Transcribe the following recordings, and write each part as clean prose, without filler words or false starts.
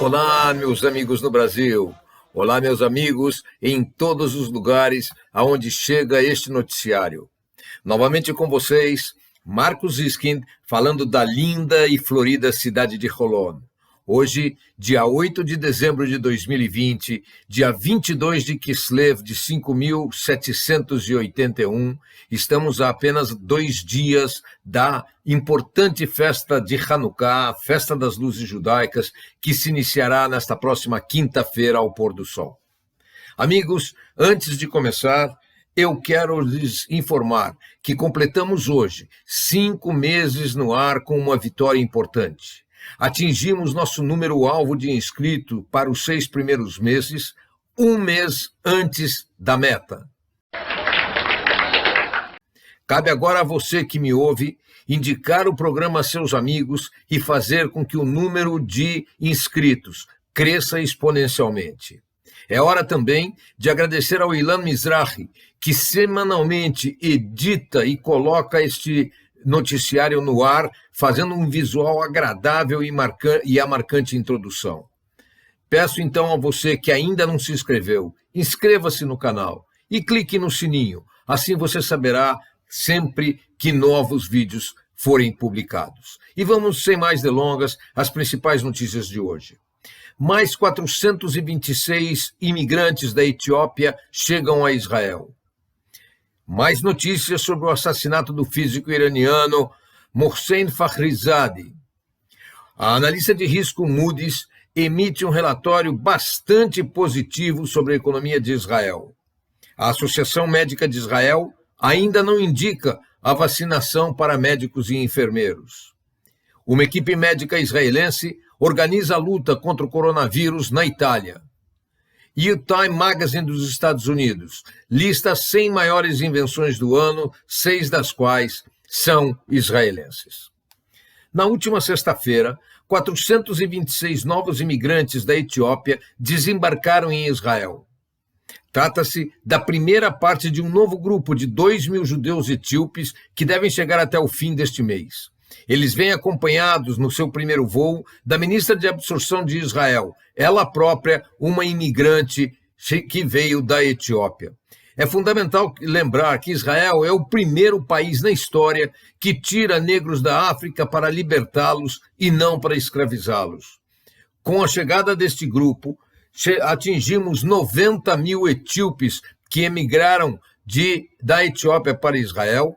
Olá, meus amigos no Brasil. Olá, meus amigos em todos os lugares aonde chega este noticiário. Novamente com vocês, Marcos Iskind, falando da linda e florida cidade de Holon. Hoje, dia 8 de dezembro de 2020, dia 22 de Kislev de 5.781, estamos a apenas 2 dias da importante festa de Hanukkah, festa das luzes judaicas, que se iniciará nesta próxima quinta-feira ao pôr do sol. Amigos, antes de começar, eu quero lhes informar que completamos hoje 5 meses no ar com uma vitória importante. Atingimos nosso número-alvo de inscritos para os 6 primeiros meses, 1 mês antes da meta. Cabe agora a você que me ouve indicar o programa a seus amigos e fazer com que o número de inscritos cresça exponencialmente. É hora também de agradecer ao Ilan Mizrahi, que semanalmente edita e coloca este noticiário no ar, fazendo um visual agradável e a marcante introdução. Peço então a você que ainda não se inscreveu, inscreva-se no canal e clique no sininho, assim você saberá sempre que novos vídeos forem publicados. E vamos, sem mais delongas, às principais notícias de hoje. Mais 426 imigrantes da Etiópia chegam a Israel. Mais notícias sobre o assassinato do físico iraniano Mohsen Fakhrizadeh. A analista de risco Moody's emite um relatório bastante positivo sobre a economia de Israel. A Associação Médica de Israel ainda não indica a vacinação para médicos e enfermeiros. Uma equipe médica israelense organiza a luta contra o coronavírus na Itália. E o Time Magazine dos Estados Unidos lista as 100 maiores invenções do ano, 6 das quais são israelenses. Na última sexta-feira, 426 novos imigrantes da Etiópia desembarcaram em Israel. Trata-se da primeira parte de um novo grupo de 2.000 judeus etíopes que devem chegar até o fim deste mês. Eles vêm acompanhados no seu primeiro voo da ministra de Absorção de Israel, ela própria, uma imigrante que veio da Etiópia. É fundamental lembrar que Israel é o primeiro país na história que tira negros da África para libertá-los e não para escravizá-los. Com a chegada deste grupo, atingimos 90 mil etíopes que emigraram da Etiópia para Israel,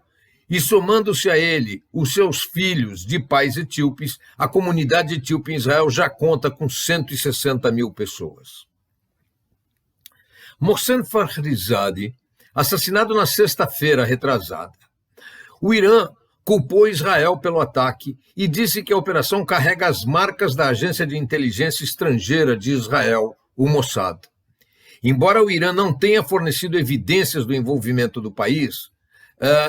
e somando-se a ele os seus filhos de pais etíopes, a comunidade etíope em Israel já conta com 160 mil pessoas. Mohsen Fakhrizadeh, assassinado na sexta-feira retrasada. O Irã culpou Israel pelo ataque e disse que a operação carrega as marcas da agência de inteligência estrangeira de Israel, o Mossad. Embora o Irã não tenha fornecido evidências do envolvimento do país,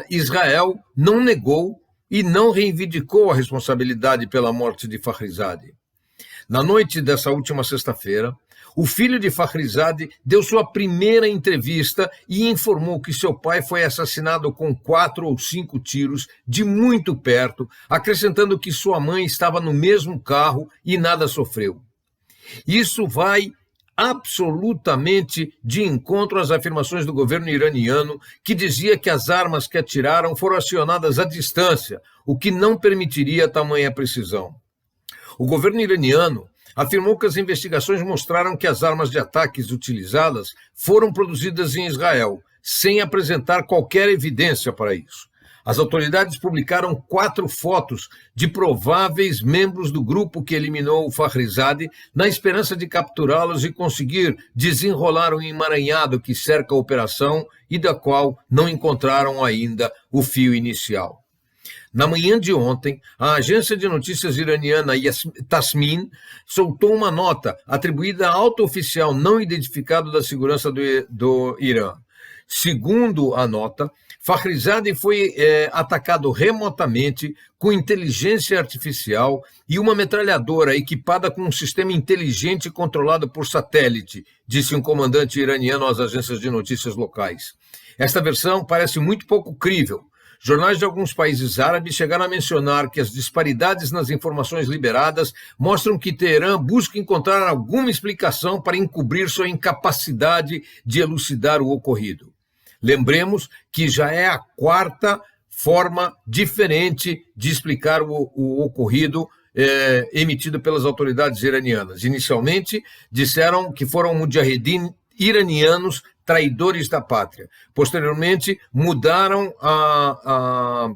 Israel não negou e não reivindicou a responsabilidade pela morte de Fakhrizadeh. Na noite dessa última sexta-feira, o filho de Fakhrizadeh deu sua primeira entrevista e informou que seu pai foi assassinado com 4 ou 5 tiros de muito perto, acrescentando que sua mãe estava no mesmo carro e nada sofreu. Isso vai absolutamente de encontro às afirmações do governo iraniano, que dizia que as armas que atiraram foram acionadas à distância, o que não permitiria tamanha precisão. O governo iraniano afirmou que as investigações mostraram que as armas de ataques utilizadas foram produzidas em Israel, sem apresentar qualquer evidência para isso. As autoridades publicaram 4 fotos de prováveis membros do grupo que eliminou o Fakhrizadeh, na esperança de capturá-los e conseguir desenrolar um emaranhado que cerca a operação e da qual não encontraram ainda o fio inicial. Na manhã de ontem, a agência de notícias iraniana Tasmin soltou uma nota atribuída a alto oficial não identificado da segurança do Irã. Segundo a nota, Fakhrizadeh foi atacado remotamente com inteligência artificial e uma metralhadora equipada com um sistema inteligente controlado por satélite, disse um comandante iraniano às agências de notícias locais. Esta versão parece muito pouco crível, jornais de alguns países árabes chegaram a mencionar que as disparidades nas informações liberadas mostram que Teherã busca encontrar alguma explicação para encobrir sua incapacidade de elucidar o ocorrido. Lembremos que já é a quarta forma diferente de explicar o ocorrido emitido pelas autoridades iranianas. Inicialmente, disseram que foram mujahedin iranianos traidores da pátria. Posteriormente, mudaram a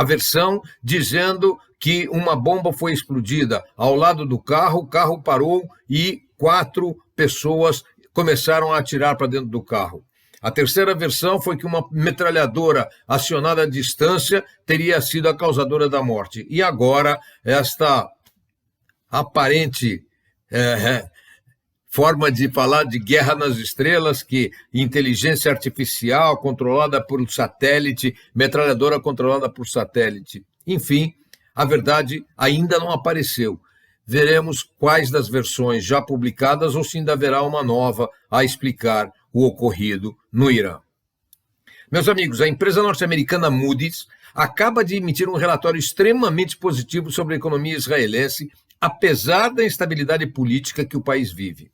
versão, dizendo que uma bomba foi explodida ao lado do carro, o carro parou e 4 pessoas começaram a atirar para dentro do carro. A terceira versão foi que uma metralhadora acionada à distância teria sido a causadora da morte. E agora, esta aparente forma de falar de guerra nas estrelas, que inteligência artificial controlada por satélite, metralhadora controlada por satélite. Enfim, a verdade ainda não apareceu. Veremos quais das versões já publicadas ou se ainda haverá uma nova a explicar o ocorrido no Irã. Meus amigos, a empresa norte-americana Moody's acaba de emitir um relatório extremamente positivo sobre a economia israelense, apesar da instabilidade política que o país vive.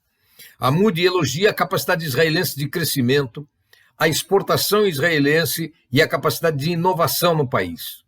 A Moody's elogia a capacidade israelense de crescimento, a exportação israelense e a capacidade de inovação no país.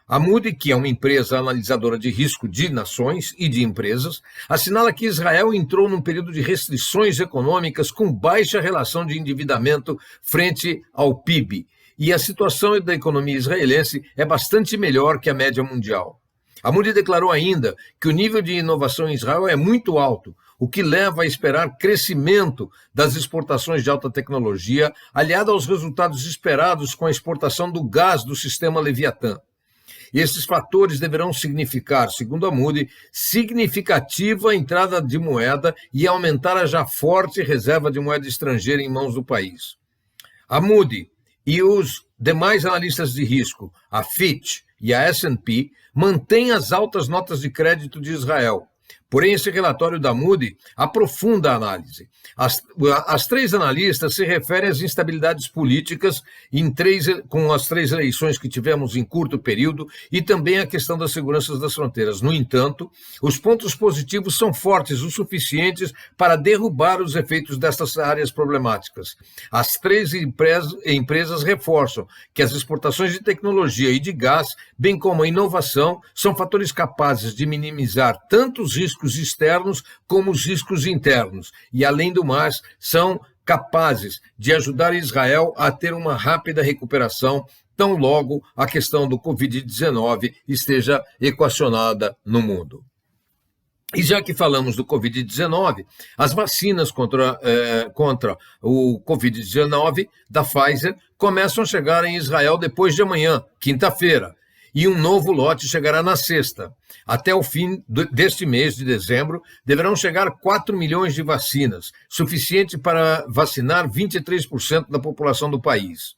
A Moody's, que é uma empresa analisadora de risco de nações e de empresas, assinala que Israel entrou num período de restrições econômicas com baixa relação de endividamento frente ao PIB, e a situação da economia israelense é bastante melhor que a média mundial. A Moody's declarou ainda que o nível de inovação em Israel é muito alto, o que leva a esperar crescimento das exportações de alta tecnologia, aliado aos resultados esperados com a exportação do gás do sistema Leviatã. Esses fatores deverão significar, segundo a Moody's, significativa entrada de moeda e aumentar a já forte reserva de moeda estrangeira em mãos do país. A Moody's e os demais analistas de risco, a Fitch e a S&P, mantêm as altas notas de crédito de Israel. Porém, esse relatório da Moody's aprofunda a análise. As 3 analistas se referem às instabilidades políticas com as 3 eleições que tivemos em curto período e também a questão das seguranças das fronteiras. No entanto, os pontos positivos são fortes o suficientes para derrubar os efeitos dessas áreas problemáticas. As 3 empresas reforçam que as exportações de tecnologia e de gás, bem como a inovação, são fatores capazes de minimizar tanto os riscos externos como os riscos internos e, além do mais, são capazes de ajudar Israel a ter uma rápida recuperação tão logo a questão do Covid-19 esteja equacionada no mundo. E já que falamos do Covid-19, as vacinas contra o Covid-19 da Pfizer começam a chegar em Israel depois de amanhã, quinta-feira, e um novo lote chegará na sexta. Até o fim deste mês de dezembro, deverão chegar 4 milhões de vacinas, suficiente para vacinar 23% da população do país.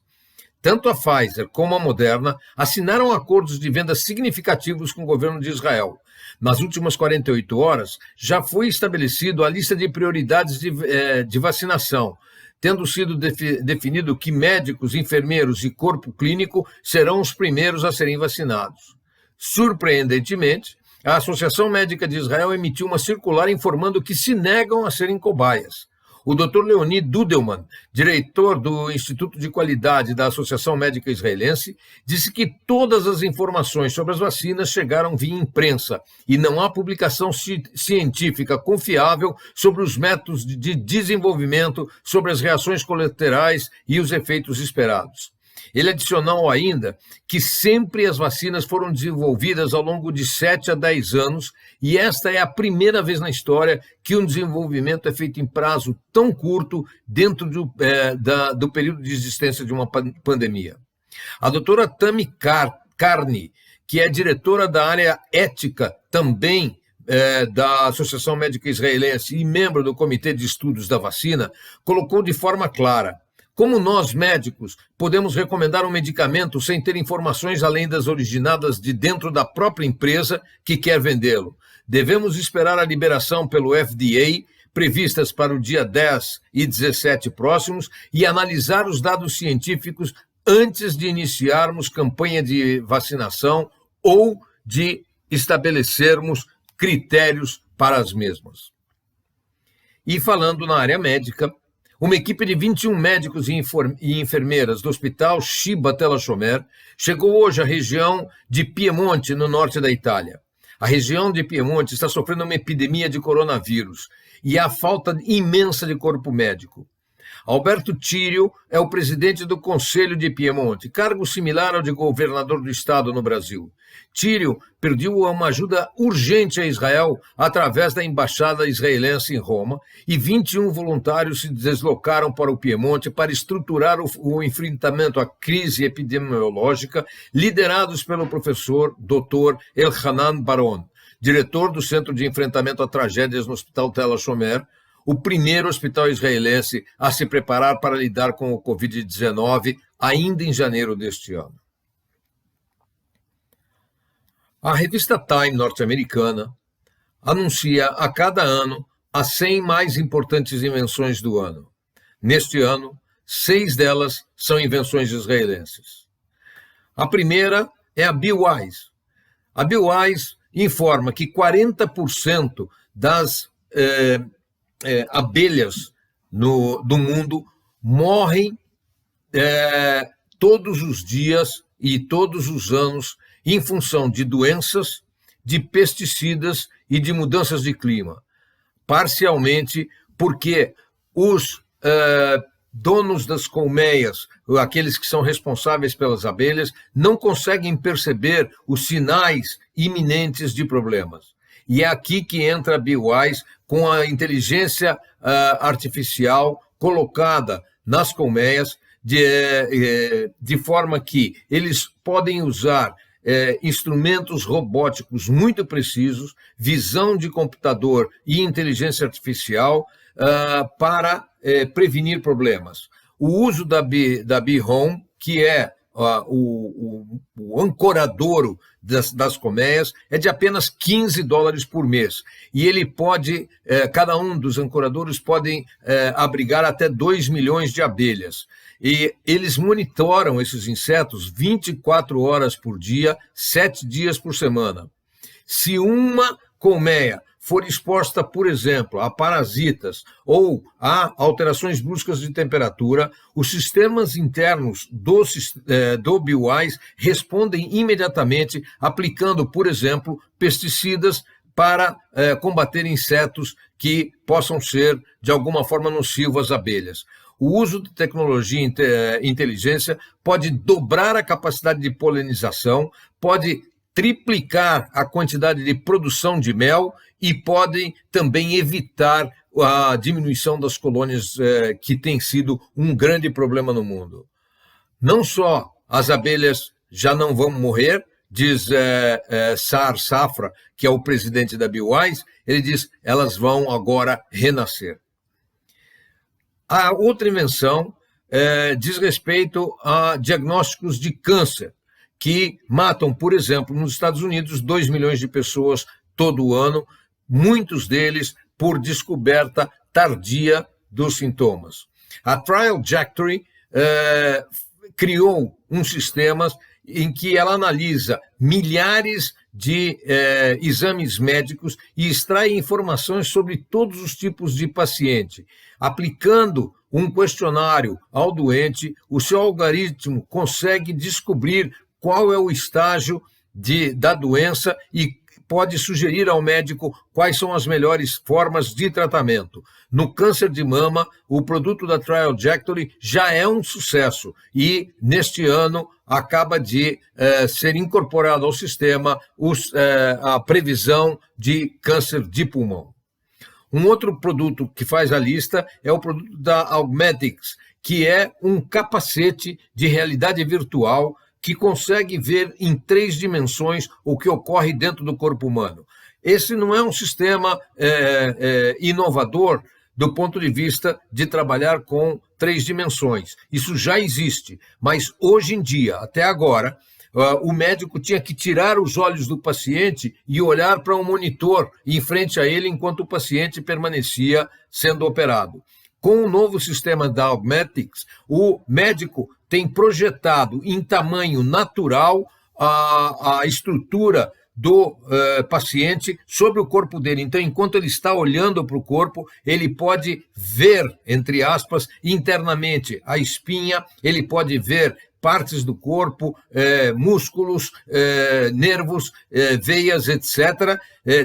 Tanto a Pfizer como a Moderna assinaram acordos de venda significativos com o governo de Israel. Nas últimas 48 horas, já foi estabelecido a lista de prioridades de vacinação, tendo sido definido que médicos, enfermeiros e corpo clínico serão os primeiros a serem vacinados. Surpreendentemente, a Associação Médica de Israel emitiu uma circular informando que se negam a serem cobaias. O Dr. Leonid Dudelman, diretor do Instituto de Qualidade da Associação Médica Israelense, disse que todas as informações sobre as vacinas chegaram via imprensa e não há publicação científica confiável sobre os métodos de desenvolvimento, sobre as reações colaterais e os efeitos esperados. Ele adicionou ainda que sempre as vacinas foram desenvolvidas ao longo de 7 a 10 anos e esta é a primeira vez na história que um desenvolvimento é feito em prazo tão curto dentro do período de existência de uma pandemia. A doutora Tami Carney, que é diretora da área ética também da Associação Médica Israelense e membro do Comitê de Estudos da Vacina, colocou de forma clara: como nós, médicos, podemos recomendar um medicamento sem ter informações além das originadas de dentro da própria empresa que quer vendê-lo? Devemos esperar a liberação pelo FDA, previstas para o dia 10 e 17 próximos, e analisar os dados científicos antes de iniciarmos campanha de vacinação ou de estabelecermos critérios para as mesmas. E falando na área médica, uma equipe de 21 médicos e enfermeiras do Hospital Ciba Telachomer chegou hoje à região de Piemonte, no norte da Itália. A região de Piemonte está sofrendo uma epidemia de coronavírus e há falta imensa de corpo médico. Alberto Tírio é o presidente do Conselho de Piemonte, cargo similar ao de governador do estado no Brasil. Tírio pediu uma ajuda urgente a Israel através da embaixada israelense em Roma e 21 voluntários se deslocaram para o Piemonte para estruturar o enfrentamento à crise epidemiológica, liderados pelo professor Dr. Elhanan Baron, diretor do Centro de Enfrentamento a Tragédias no Hospital Telachomer, o primeiro hospital israelense a se preparar para lidar com o Covid-19 ainda em janeiro deste ano. A revista Time norte-americana anuncia a cada ano as 100 mais importantes invenções do ano. Neste ano, 6 delas são invenções israelenses. A primeira é a BeWise. A BeWise informa que 40% das abelhas do mundo morrem todos os dias e todos os anos em função de doenças, de pesticidas e de mudanças de clima. Parcialmente porque os donos das colmeias, aqueles que são responsáveis pelas abelhas, não conseguem perceber os sinais iminentes de problemas. E é aqui que entra a BeWise com a inteligência artificial colocada nas colmeias, de forma que eles podem usar instrumentos robóticos muito precisos, visão de computador e inteligência artificial para prevenir problemas. O uso da Bee-Home, que é o ancoradouro das colmeias, é de apenas $15 por mês. E ele pode, cada um dos ancoradouros podem abrigar até 2 milhões de abelhas. E eles monitoram esses insetos 24 horas por dia, 7 dias por semana. Se uma colmeia for exposta, por exemplo, a parasitas ou a alterações bruscas de temperatura, os sistemas internos do BeWise respondem imediatamente, aplicando, por exemplo, pesticidas para combater insetos que possam ser, de alguma forma, nocivos às abelhas. O uso de tecnologia e inteligência pode dobrar a capacidade de polinização, pode triplicar a quantidade de produção de mel e podem também evitar a diminuição das colônias, que tem sido um grande problema no mundo. Não só as abelhas já não vão morrer, diz Sar Safra, que é o presidente da BeWise, ele diz elas vão agora renascer. A outra invenção diz respeito a diagnósticos de câncer, que matam, por exemplo, nos Estados Unidos, 2 milhões de pessoas todo ano, muitos deles por descoberta tardia dos sintomas. A Trajectory criou um sistema em que ela analisa milhares de exames médicos e extrai informações sobre todos os tipos de paciente. Aplicando um questionário ao doente, o seu algoritmo consegue descobrir qual é o estágio da doença e pode sugerir ao médico quais são as melhores formas de tratamento. No câncer de mama, o produto da Trajectory já é um sucesso e, neste ano, acaba de ser incorporado ao sistema a previsão de câncer de pulmão. Um outro produto que faz a lista é o produto da Augmetics, que é um capacete de realidade virtual que consegue ver em 3 dimensões o que ocorre dentro do corpo humano. Esse não é um sistema inovador do ponto de vista de trabalhar com 3 dimensões. Isso já existe, mas hoje em dia, até agora, o médico tinha que tirar os olhos do paciente e olhar para um monitor em frente a ele enquanto o paciente permanecia sendo operado. Com o novo sistema da Augmetics, o médico tem projetado em tamanho natural a estrutura do paciente sobre o corpo dele. Então, enquanto ele está olhando para o corpo, ele pode ver, entre aspas, internamente a espinha, ele pode ver partes do corpo, músculos, nervos, veias, etc.,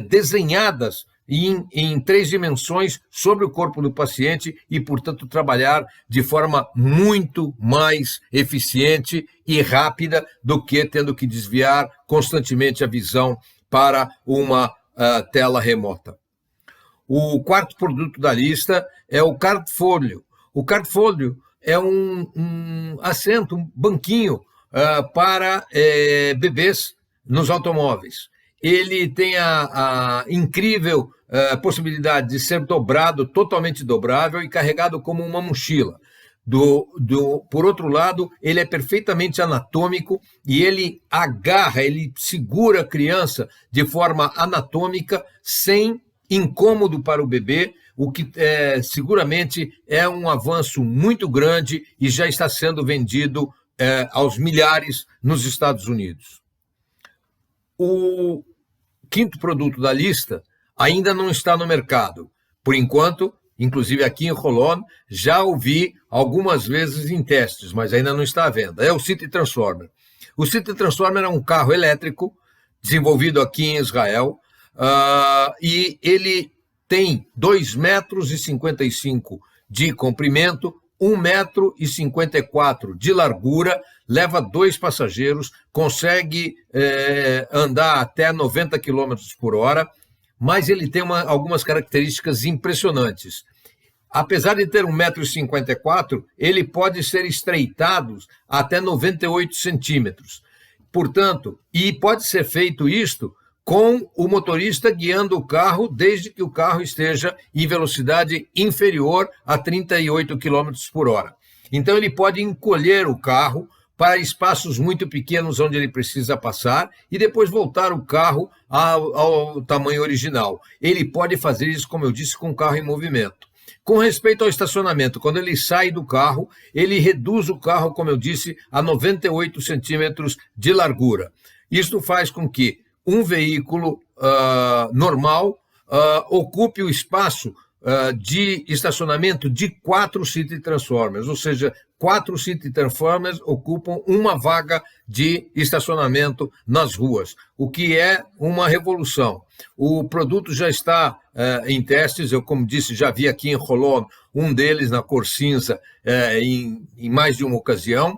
desenhadas em 3 dimensões sobre o corpo do paciente e, portanto, trabalhar de forma muito mais eficiente e rápida do que tendo que desviar constantemente a visão para uma tela remota. O quarto produto da lista é o Cardfolio. O Cardfolio é um assento, um banquinho para bebês nos automóveis. Ele tem a incrível possibilidade de ser dobrado, totalmente dobrável e carregado como uma mochila. Por outro lado, ele é perfeitamente anatômico e ele agarra, ele segura a criança de forma anatômica, sem incômodo para o bebê, o que seguramente é um avanço muito grande e já está sendo vendido aos milhares nos Estados Unidos. O quinto produto da lista ainda não está no mercado. Por enquanto, inclusive aqui em Rolón, já ouvi algumas vezes em testes, mas ainda não está à venda. É o City Transformer. O City Transformer é um carro elétrico desenvolvido aqui em Israel e ele tem 2,55 metros de comprimento, 1,54 metro de largura, leva 2 passageiros, consegue andar até 90 km por hora, mas ele tem algumas características impressionantes. Apesar de ter 1,54 m, ele pode ser estreitado até 98 centímetros. Portanto, e pode ser feito isto com o motorista guiando o carro, desde que o carro esteja em velocidade inferior a 38 km por hora. Então, ele pode encolher o carro para espaços muito pequenos onde ele precisa passar e depois voltar o carro ao tamanho original. Ele pode fazer isso, como eu disse, com o carro em movimento. Com respeito ao estacionamento, quando ele sai do carro, ele reduz o carro, como eu disse, a 98 centímetros de largura. Isso faz com que um veículo normal ocupe o espaço de estacionamento de 4 City Transformers, ou seja, 4 City Transformers ocupam uma vaga de estacionamento nas ruas, o que é uma revolução. O produto já está em testes, eu, como disse, já vi aqui em Rolón um deles na cor cinza em mais de uma ocasião,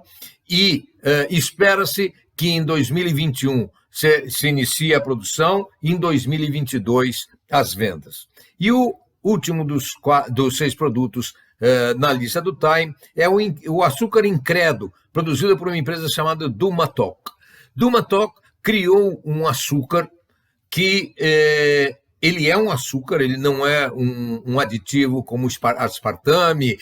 e espera-se que em 2021 se inicie a produção, em 2022 as vendas. E o último dos 6 produtos na lista do Time é o açúcar incredo, produzido por uma empresa chamada Dumatok. Dumatok criou um açúcar que ele é um açúcar, ele não é um aditivo como aspartame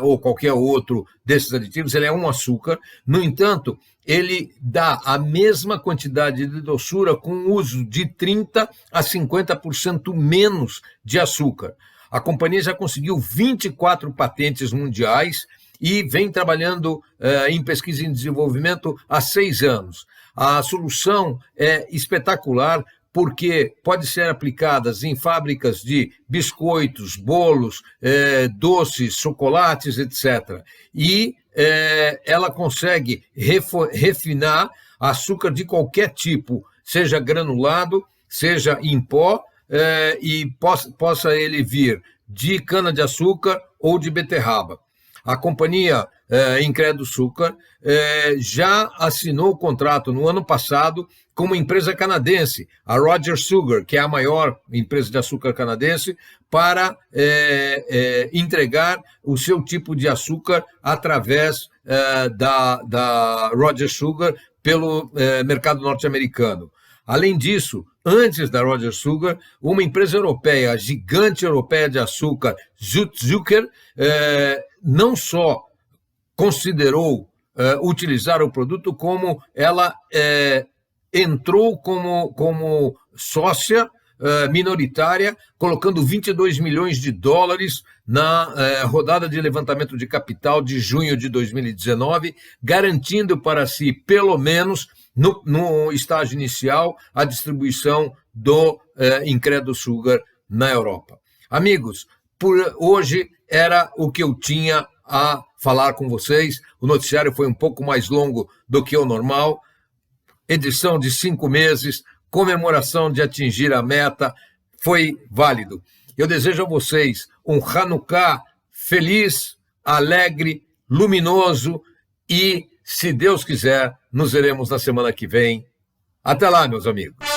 ou qualquer outro desses aditivos, ele é um açúcar. No entanto, ele dá a mesma quantidade de doçura com o uso de 30% a 50% menos de açúcar. A companhia já conseguiu 24 patentes mundiais e vem trabalhando em pesquisa e desenvolvimento há 6 anos. A solução é espetacular, porque pode ser aplicadas em fábricas de biscoitos, bolos, doces, chocolates, etc. E ela consegue refinar açúcar de qualquer tipo, seja granulado, seja em pó, e possa ele vir de cana-de-açúcar ou de beterraba. A companhia Incredo Sugar já assinou o contrato no ano passado com uma empresa canadense, a Rogers Sugar, que é a maior empresa de açúcar canadense, para entregar o seu tipo de açúcar através da Rogers Sugar pelo mercado norte-americano. Além disso, antes da Rogers Sugar, uma empresa europeia, a gigante europeia de açúcar, Südzucker, não só considerou utilizar o produto, como ela entrou como sócia minoritária, colocando 22 milhões de dólares na rodada de levantamento de capital de junho de 2019, garantindo para si, pelo menos, no estágio inicial, a distribuição do Incredo Sugar na Europa. Amigos, por hoje era o que eu tinha a falar com vocês. O noticiário foi um pouco mais longo do que o normal. Edição de 5 meses, comemoração de atingir a meta, foi válido. Eu desejo a vocês um Hanukkah feliz, alegre, luminoso e, se Deus quiser, nos veremos na semana que vem. Até lá, meus amigos.